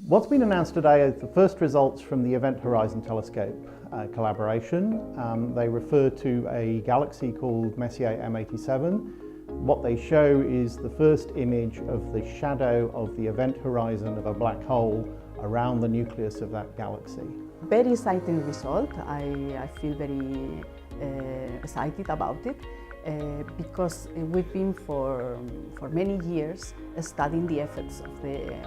What's been announced today are the first results from the Event Horizon Telescope collaboration. They refer to a galaxy called Messier M87. What they show is the first image of the shadow of the event horizon of a black hole around the nucleus of that galaxy. Very exciting result. I feel very excited about it because we've been for many years studying the effects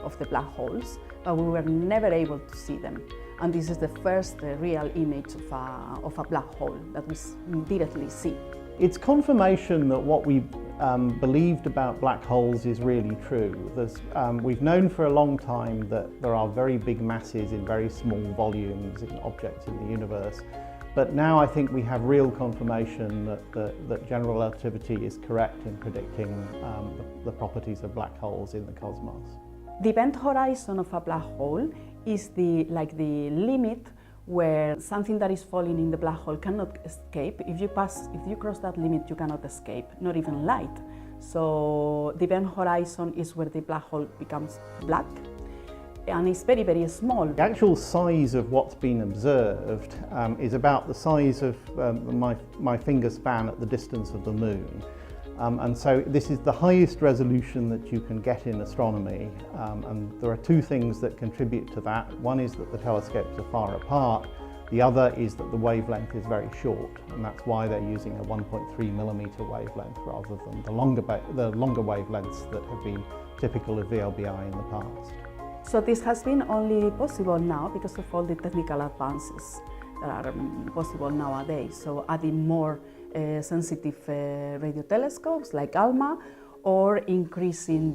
of the black holes, but we were never able to see them. And this is the first real image of a black hole that we directly see. It's confirmation that what we believed about black holes is really true. We've known for a long time that there are very big masses in very small volumes in objects in the universe. But now I think we have real confirmation that general relativity is correct in predicting the properties of black holes in the cosmos. The event horizon of a black hole is like the limit where something that is falling in the black hole cannot escape. If you cross that limit, you cannot escape, not even light. So the event horizon is where the black hole becomes black, and it's very, very small. The actual size of what's been observed is about the size of my finger span at the distance of the moon. And so this is the highest resolution that you can get in astronomy, and there are two things that contribute to that. One is that the telescopes are far apart, the other is that the wavelength is very short, and that's why they're using a 1.3 millimeter wavelength rather than the longer wavelengths that have been typical of VLBI in the past. So this has been only possible now because of all the technical advances that are possible nowadays. So adding more sensitive radio telescopes like ALMA, or increasing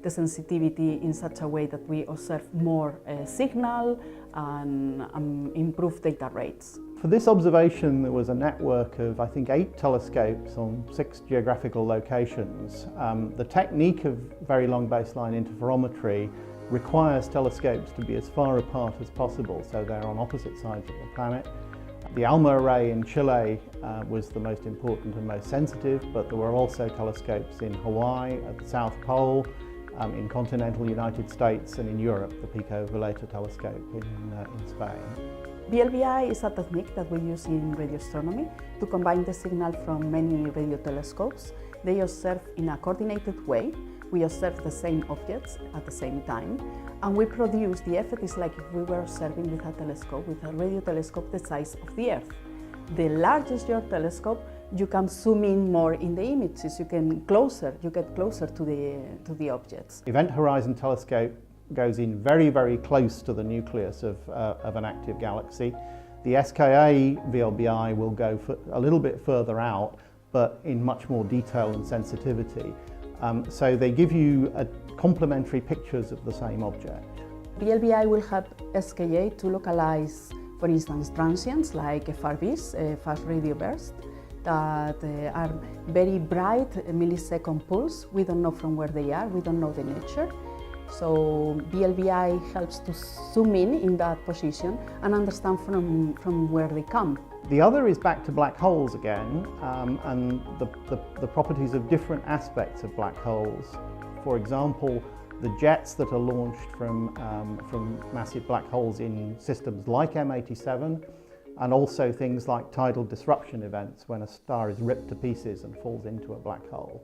the sensitivity in such a way that we observe more signal and improve data rates. For this observation, there was a network of, I think, 8 telescopes on 6 geographical locations. The technique of very long baseline interferometry requires telescopes to be as far apart as possible, so they're on opposite sides of the planet. The ALMA array in Chile was the most important and most sensitive, but there were also telescopes in Hawaii, at the South Pole, in continental United States, and in Europe, the Pico Veleta telescope in Spain. VLBI is a technique that we use in radio astronomy to combine the signal from many radio telescopes. They observe in a coordinated way. We observe the same objects at the same time, and we produce, the effect is like if we were observing with a telescope, with a radio telescope the size of the Earth. The larger your telescope, you can zoom in more in the images, you get closer to the objects. Event Horizon Telescope goes in very, very close to the nucleus of an active galaxy. The SKA VLBI will go a little bit further out, but in much more detail and sensitivity. So they give you complementary pictures of the same object. VLBI will help SKA to localize, for instance, transients like FRBs, fast radio bursts, that are very bright millisecond pulse. We don't know from where they are, we don't know the nature. So VLBI helps to zoom in that position and understand from where they come. The other is back to black holes again, and the properties of different aspects of black holes. For example, the jets that are launched from massive black holes in systems like M87, and also things like tidal disruption events when a star is ripped to pieces and falls into a black hole.